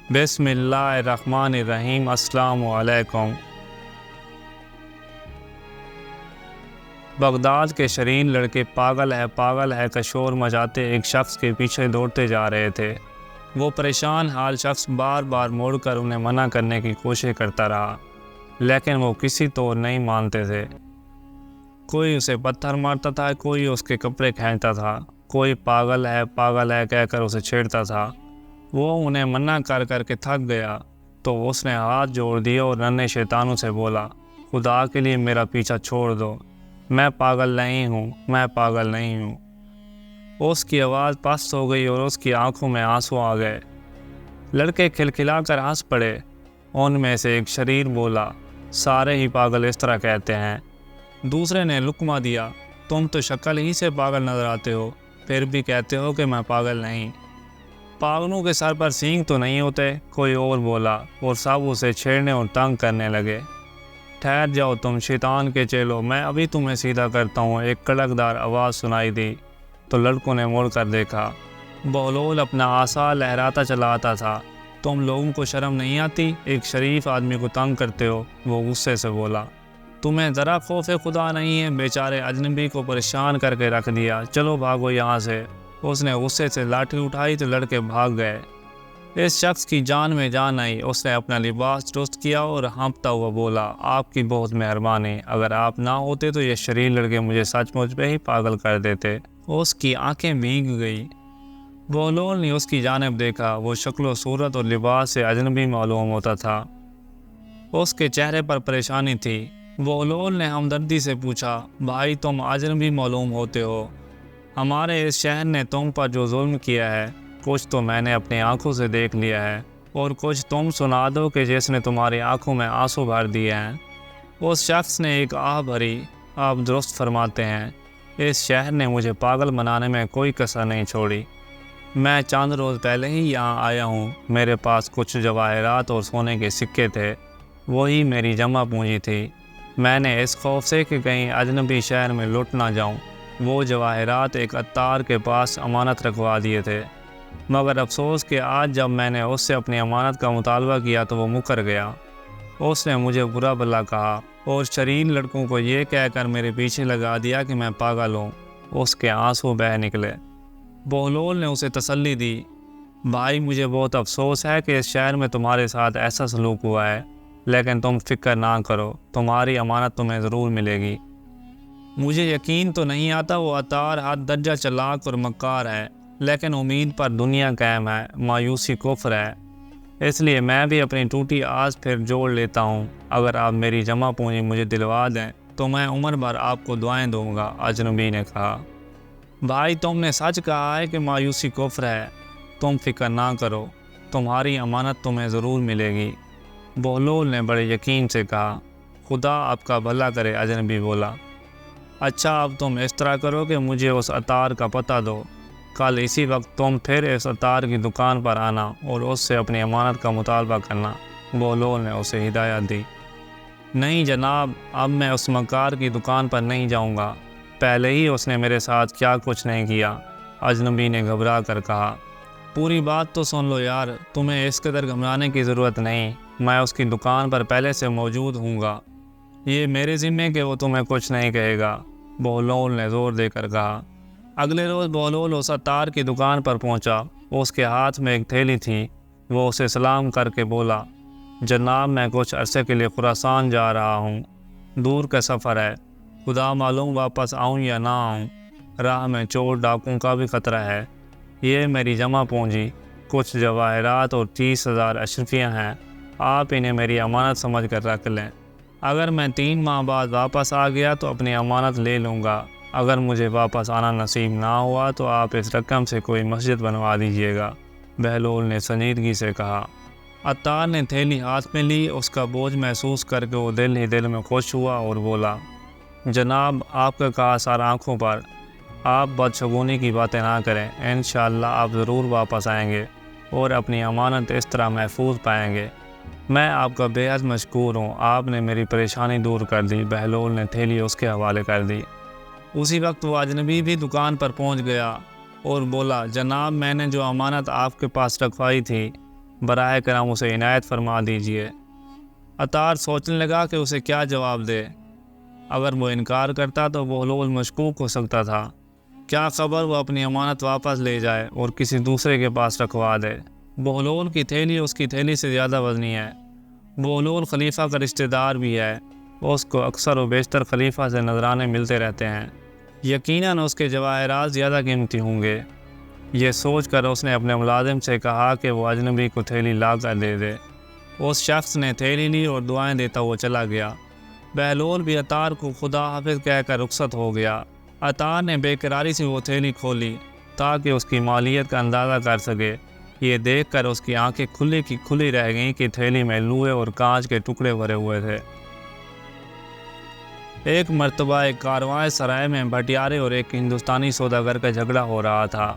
بسم اللہ الرحمن الرحیم۔ السلام علیکم۔ بغداد کے شرین لڑکے پاگل ہے کا شور مچاتے ایک شخص کے پیچھے دوڑتے جا رہے تھے۔ وہ پریشان حال شخص بار بار موڑ کر انہیں منع کرنے کی کوشش کرتا رہا، لیکن وہ کسی طور نہیں مانتے تھے۔ کوئی اسے پتھر مارتا تھا، کوئی اس کے کپڑے کھینچتا تھا، کوئی پاگل ہے کہہ کر اسے چھیڑتا تھا۔ وہ انہیں منع کر کر کے تھک گیا تو اس نے ہاتھ جوڑ دیا اور ننھے شیطانوں سے بولا، خدا کے لیے میرا پیچھا چھوڑ دو، میں پاگل نہیں ہوں۔ اس کی آواز پست ہو گئی اور اس کی آنکھوں میں آنسو آ گئے۔ لڑکے کھلکھلا کر ہنس پڑے۔ ان میں سے ایک شریر بولا، سارے ہی پاگل اس طرح کہتے ہیں۔ دوسرے نے لقمہ دیا، تم تو شکل ہی سے پاگل نظر آتے ہو، پھر بھی کہتے ہو کہ میں پاگل نہیں۔ پاگلوں کے سر پر سینگ تو نہیں ہوتے، کوئی اور بولا، اور سب اسے چھیڑنے اور تنگ کرنے لگے۔ ٹھہر جاؤ تم شیطان کے چیلو، میں ابھی تمہیں سیدھا کرتا ہوں، ایک کڑکدار آواز سنائی دی تو لڑکوں نے مڑ کر دیکھا۔ بہلول اپنا عصا لہراتا چلا آتا تھا۔ تم لوگوں کو شرم نہیں آتی؟ ایک شریف آدمی کو تنگ کرتے ہو، وہ غصے سے بولا۔ تمہیں ذرا خوف خدا نہیں ہے؟ بیچارے اجنبی کو پریشان کر کے رکھ دیا، چلو بھاگو یہاں سے۔ اس نے غصے سے لاٹھی اٹھائی تو لڑکے بھاگ گئے۔ اس شخص کی جان میں جان آئی۔ اس نے اپنا لباس درست کیا اور ہانپتا ہوا بولا، آپ کی بہت مہربانی، اگر آپ نہ ہوتے تو یہ شریر لڑکے مجھے سچ مچ پہ ہی پاگل کر دیتے۔ اس کی آنکھیں بھیگ گئی۔ بہلول نے اس کی جانب دیکھا، وہ شکل و صورت اور لباس سے اجنبی معلوم ہوتا تھا۔ اس کے چہرے پر پریشانی تھی۔ بہلول نے ہمدردی سے پوچھا، بھائی تم اجنبی معلوم ہوتے ہو، ہمارے اس شہر نے تم پر جو ظلم کیا ہے، کچھ تو میں نے اپنی آنکھوں سے دیکھ لیا ہے، اور کچھ تم سنا دو کہ جس نے تمہاری آنکھوں میں آنسو بھر دیے ہیں۔ اس شخص نے ایک آہ بھری، آپ درست فرماتے ہیں، اس شہر نے مجھے پاگل بنانے میں کوئی کسر نہیں چھوڑی۔ میں چند روز پہلے ہی یہاں آیا ہوں، میرے پاس کچھ جواہرات اور سونے کے سکے تھے، وہی میری جمع پونجی تھی۔ میں نے اس خوف سے کہ کہیں اجنبی شہر میں لٹ نہ جاؤں، وہ جواہرات ایک عطار کے پاس امانت رکھوا دیے تھے، مگر افسوس کہ آج جب میں نے اس سے اپنی امانت کا مطالبہ کیا تو وہ مکر گیا۔ اس نے مجھے برا بھلا کہا اور شرین لڑکوں کو یہ کہہ کر میرے پیچھے لگا دیا کہ میں پاگل ہوں۔ اس کے آنسو بہہ نکلے۔ بہلول نے اسے تسلی دی، بھائی مجھے بہت افسوس ہے کہ اس شہر میں تمہارے ساتھ ایسا سلوک ہوا ہے، لیکن تم فکر نہ کرو، تمہاری امانت تمہیں ضرور ملے گی۔ مجھے یقین تو نہیں آتا وہ عطار حد درجہ چلاک اور مکار ہے، لیکن امید پر دنیا قائم ہے، مایوسی کفر ہے، اس لیے میں بھی اپنی ٹوٹی آس پھر جوڑ لیتا ہوں۔ اگر آپ میری جمع پونجی مجھے دلوا دیں تو میں عمر بھر آپ کو دعائیں دوں گا، اجنبی نے کہا۔ بھائی تم نے سچ کہا ہے کہ مایوسی کفر ہے، تم فکر نہ کرو، تمہاری امانت تمہیں ضرور ملے گی۔ بہلول نے بڑے یقین سے کہا، خدا آپ کا بھلا کرے، اجنبی بولا۔ اچھا اب تم اس طرح کرو کہ مجھے اس عطار کا پتہ دو، کل اسی وقت تم پھر اس عطار کی دکان پر آنا اور اس سے اپنی امانت کا مطالبہ کرنا۔ بہلول نے اسے ہدایت دی۔ نہیں جناب، اب میں اس مکار کی دکان پر نہیں جاؤں گا، پہلے ہی اس نے میرے ساتھ کیا کچھ نہیں کیا، اجنبی نے گھبرا کر کہا۔ پوری بات تو سن لو یار، تمہیں اس قدر گھبرانے کی ضرورت نہیں، میں اس کی دکان پر پہلے سے موجود ہوں گا، یہ میرے ذمے کہ وہ تمہیں کچھ نہیں کہے گا، بہلول نے زور دے کر کہا۔ اگلے روز بہلول اس عطار کی دکان پر پہنچا، اس کے ہاتھ میں ایک تھیلی تھی۔ وہ اسے سلام کر کے بولا، جناب میں کچھ عرصے کے لیے خراسان جا رہا ہوں، دور کا سفر ہے، خدا معلوم واپس آؤں یا نہ آؤں، راہ میں چور ڈاکوں کا بھی خطرہ ہے۔ یہ میری جمع پونجی، کچھ جواہرات اور 30,000 اشرفیاں ہیں، آپ انہیں میری امانت سمجھ کر رکھ لیں۔ اگر میں 3 ماہ بعد واپس آ گیا تو اپنی امانت لے لوں گا، اگر مجھے واپس آنا نصیب نہ ہوا تو آپ اس رقم سے کوئی مسجد بنوا دیجیے گا، بہلول نے سنجیدگی سے کہا۔ عطار نے تھیلی ہاتھ میں لی، اس کا بوجھ محسوس کر کے وہ دل ہی دل میں خوش ہوا اور بولا، جناب آپ کا کہا سر آنکھوں پر، آپ بدشگونی کی باتیں نہ کریں، انشاءاللہ آپ ضرور واپس آئیں گے اور اپنی امانت اس طرح محفوظ پائیں گے۔ میں آپ کا بے حد مشکور ہوں، آپ نے میری پریشانی دور کر دی، بہلول نے تھیلی اس کے حوالے کر دی۔ اسی وقت وہ اجنبی بھی دکان پر پہنچ گیا اور بولا، جناب میں نے جو امانت آپ کے پاس رکھوائی تھی، براہ کرم اسے عنایت فرما دیجیے۔ عطار سوچنے لگا کہ اسے کیا جواب دے۔ اگر وہ انکار کرتا تو بہلول مشکوک ہو سکتا تھا، کیا خبر وہ اپنی امانت واپس لے جائے اور کسی دوسرے کے پاس رکھوا دے۔ بہلول کی تھیلی اس کی تھیلی سے زیادہ وزنی ہے۔ بہلول خلیفہ کا رشتہ دار بھی ہے، اس کو اکثر و بیشتر خلیفہ سے نذرانے ملتے رہتے ہیں، یقیناً اس کے جواہرات زیادہ قیمتی ہوں گے۔ یہ سوچ کر اس نے اپنے ملازم سے کہا کہ وہ اجنبی کو تھیلی لا کر دے دے۔ اس شخص نے تھیلی لی اور دعائیں دیتا وہ چلا گیا۔ بہلول بھی عطار کو خدا حافظ کہہ کر رخصت ہو گیا۔ عطار نے بے قراری سے وہ تھیلی کھولی تاکہ اس کی مالیت کا اندازہ کر سکے۔ یہ دیکھ کر اس کی آنکھیں کھلی کی کھلی رہ گئیں کہ تھیلی میں لوہے اور کانچ کے ٹکڑے بھرے ہوئے تھے۔ ایک مرتبہ ایک کارواں سرائے میں بھٹیارے اور ایک ہندوستانی سوداگر کا جھگڑا ہو رہا تھا۔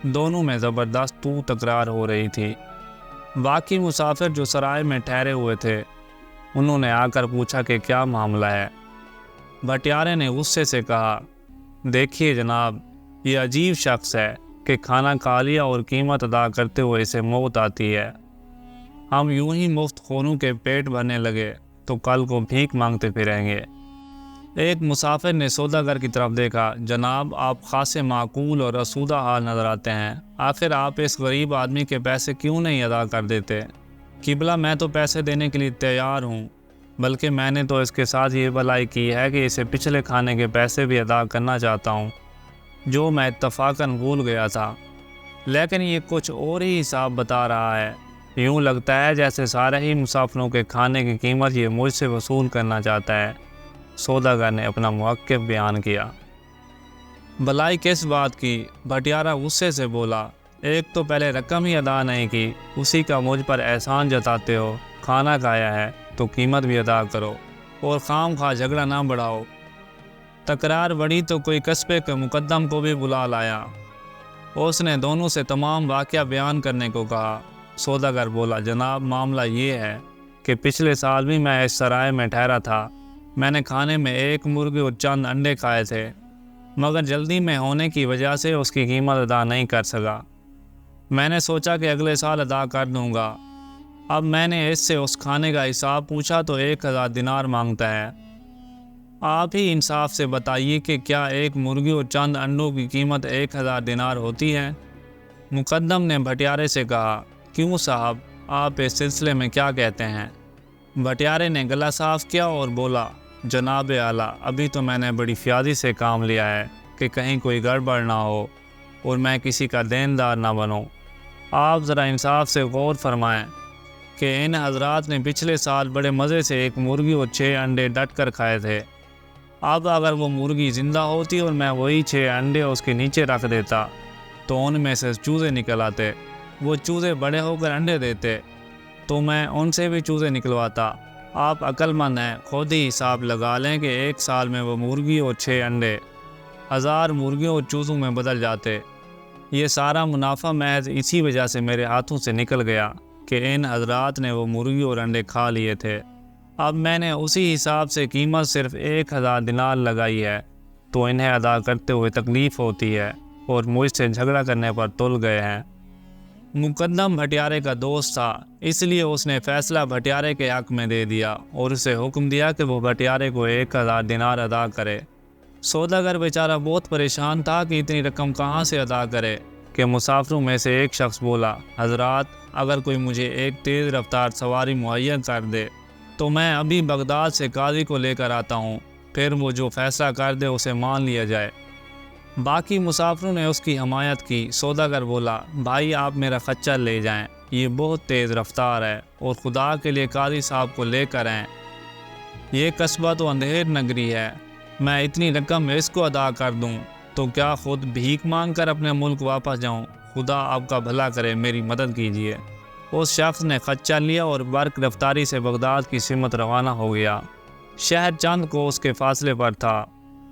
دونوں میں زبردست تو تکرار ہو رہی تھی۔ باقی مسافر جو سرائے میں ٹھہرے ہوئے تھے انہوں نے آ کر پوچھا کہ کیا معاملہ ہے۔ بھٹیارے نے غصے سے کہا، دیکھیے جناب، یہ عجیب شخص ہے کہ کھانا کھا لیا اور قیمت ادا کرتے ہوئے اسے موت آتی ہے۔ ہم یوں ہی مفت خونوں کے پیٹ بھرنے لگے تو کل کو بھیک مانگتے پھریں گے۔ ایک مسافر نے سوداگر کی طرف دیکھا، جناب آپ خاصے معقول اور آسودہ حال نظر آتے ہیں، آخر آپ اس غریب آدمی کے پیسے کیوں نہیں ادا کر دیتے؟ قبلہ میں تو پیسے دینے کے لیے تیار ہوں، بلکہ میں نے تو اس کے ساتھ یہ بھلائی کی ہے کہ اسے پچھلے کھانے کے پیسے بھی ادا کرنا چاہتا ہوں جو میں اتفاقاً بھول گیا تھا، لیکن یہ کچھ اور ہی حساب بتا رہا ہے۔ یوں لگتا ہے جیسے سارے ہی مسافروں کے کھانے کی قیمت یہ مجھ سے وصول کرنا چاہتا ہے۔ سوداگر نے اپنا موقف بیان کیا۔ بھلائی کس بات کی؟ بھٹیارا غصے سے بولا، ایک تو پہلے رقم ہی ادا نہیں کی، اسی کا مجھ پر احسان جتاتے ہو۔ کھانا کھایا ہے تو قیمت بھی ادا کرو اور خام خواہ جھگڑا نہ بڑھاؤ۔ تکرار بڑھی تو کوئی قصبے کے مقدم کو بھی بلا لایا۔ اس نے دونوں سے تمام واقعہ بیان کرنے کو کہا۔ سوداگر بولا، جناب معاملہ یہ ہے کہ پچھلے سال بھی میں اس سرائے میں ٹھہرا تھا۔ میں نے کھانے میں ایک مرغی اور چند انڈے کھائے تھے، مگر جلدی میں ہونے کی وجہ سے اس کی قیمت ادا نہیں کر سکا۔ میں نے سوچا کہ اگلے سال ادا کر دوں گا۔ اب میں نے اس سے اس کھانے کا حساب پوچھا تو 1000 دینار مانگتا ہے۔ آپ ہی انصاف سے بتائیے کہ کیا ایک مرغی اور چند انڈوں کی قیمت 1000 دینار ہوتی ہے؟ مقدم نے بھٹیارے سے کہا، کیوں صاحب، آپ اس سلسلے میں کیا کہتے ہیں؟ بھٹیارے نے گلا صاف کیا اور بولا، جناب اعلیٰ، ابھی تو میں نے بڑی فیاضی سے کام لیا ہے کہ کہیں کوئی گڑبڑ نہ ہو اور میں کسی کا دیندار نہ بنوں۔ آپ ذرا انصاف سے غور فرمائیں کہ ان حضرات نے پچھلے سال بڑے مزے سے ایک مرغی اور 6 انڈے ڈٹ کر کھائے تھے۔ اب اگر وہ مرغی زندہ ہوتی اور میں وہی 6 انڈے اس کے نیچے رکھ دیتا تو ان میں سے چوزے نکل آتے، وہ چوزے بڑے ہو کر انڈے دیتے تو میں ان سے بھی چوزے نکلواتا۔ آپ عقل مند ہیں، خود ہی حساب لگا لیں کہ ایک سال میں وہ مرغی اور 6 انڈے 1000 مرغیوں اور چوزوں میں بدل جاتے۔ یہ سارا منافع محض اسی وجہ سے میرے ہاتھوں سے نکل گیا کہ ان حضرات نے وہ مرغی اور انڈے کھا لیے تھے۔ اب میں نے اسی حساب سے قیمت صرف 1000 دینار لگائی ہے تو انہیں ادا کرتے ہوئے تکلیف ہوتی ہے اور مجھ سے جھگڑا کرنے پر تل گئے ہیں۔ مقدم بھٹیارے کا دوست تھا، اس لیے اس نے فیصلہ بھٹیارے کے حق میں دے دیا اور اسے حکم دیا کہ وہ بھٹیارے کو 1000 دینار ادا کرے۔ سوداگر بیچارہ بہت پریشان تھا کہ اتنی رقم کہاں سے ادا کرے کہ مسافروں میں سے ایک شخص بولا، حضرات، اگر کوئی مجھے ایک تیز رفتار سواری مہیا کر دے تو میں ابھی بغداد سے قاضی کو لے کر آتا ہوں، پھر وہ جو فیصلہ کر دے اسے مان لیا جائے۔ باقی مسافروں نے اس کی حمایت کی۔ سوداگر بولا، بھائی آپ میرا خچر لے جائیں، یہ بہت تیز رفتار ہے اور خدا کے لیے قاضی صاحب کو لے کر آئیں۔ یہ قصبہ تو اندھیر نگری ہے، میں اتنی رقم اس کو ادا کر دوں تو کیا خود بھیک مانگ کر اپنے ملک واپس جاؤں؟ خدا آپ کا بھلا کرے، میری مدد کیجیے۔ اس شخص نے خچر لیا اور برق رفتاری سے بغداد کی سمت روانہ ہو گیا۔ شہر چند کوس کے فاصلے پر تھا۔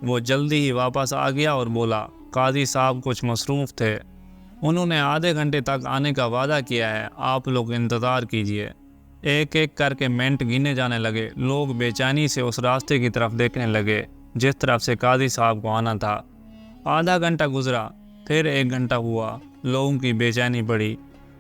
وہ جلدی ہی واپس آ گیا اور بولا، قاضی صاحب کچھ مصروف تھے، انہوں نے آدھے گھنٹے تک آنے کا وعدہ کیا ہے، آپ لوگ انتظار کیجیے۔ ایک ایک کر کے منٹ گنے جانے لگے۔ لوگ بے چینی سے اس راستے کی طرف دیکھنے لگے جس طرف سے قاضی صاحب کو آنا تھا۔ آدھا گھنٹہ گزرا، پھر 1 گھنٹہ ہوا۔ لوگوں کی بے چینی بڑھی۔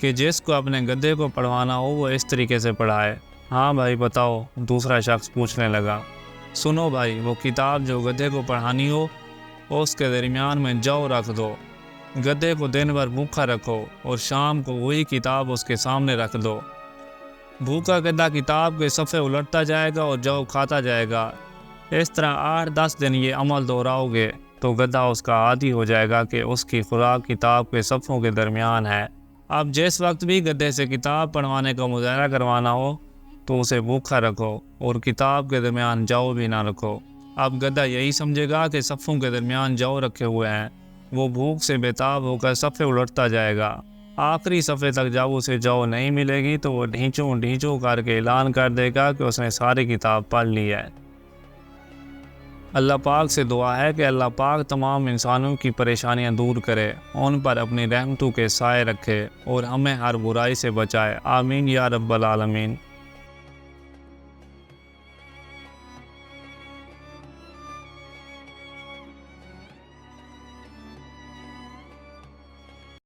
کہ جس کو اپنے گدھے کو پڑھوانا ہو وہ اس طریقے سے پڑھائے۔ ہاں بھائی بتاؤ، دوسرا شخص پوچھنے لگا۔ سنو بھائی، وہ کتاب جو گدھے کو پڑھانی ہو اس کے درمیان میں جو رکھ دو، گدھے کو دن بھر بھوکا رکھو اور شام کو وہی کتاب اس کے سامنے رکھ دو۔ بھوکا گدھا کتاب کے صفحے الٹتا جائے گا اور جو کھاتا جائے گا۔ اس طرح 8-10 دن یہ عمل دہراؤ گے تو گدھا اس کا عادی ہو جائے گا کہ اس کی خوراک کتاب کے صفحوں کے درمیان ہے۔ اب جس وقت بھی گدھے سے کتاب پڑھوانے کا مظاہرہ کروانا ہو تو اسے بھوکا رکھو اور کتاب کے درمیان جو بھی نہ رکھو۔ اب گدھا یہی سمجھے گا کہ صفوں کے درمیان جو رکھے ہوئے ہیں۔ وہ بھوک سے بےتاب ہو کر صفحے الٹتا جائے گا۔ آخری صفحے تک جب اسے جو نہیں ملے گی تو وہ ڈھینچوں کر کے اعلان کر دے گا کہ اس نے ساری کتاب پڑھ لی ہے۔ اللہ پاک سے دعا ہے کہ اللہ پاک تمام انسانوں کی پریشانیاں دور کرے، ان پر اپنی رحمتوں کے سائے رکھے اور ہمیں ہر برائی سے بچائے۔ آمین یا رب العالمین۔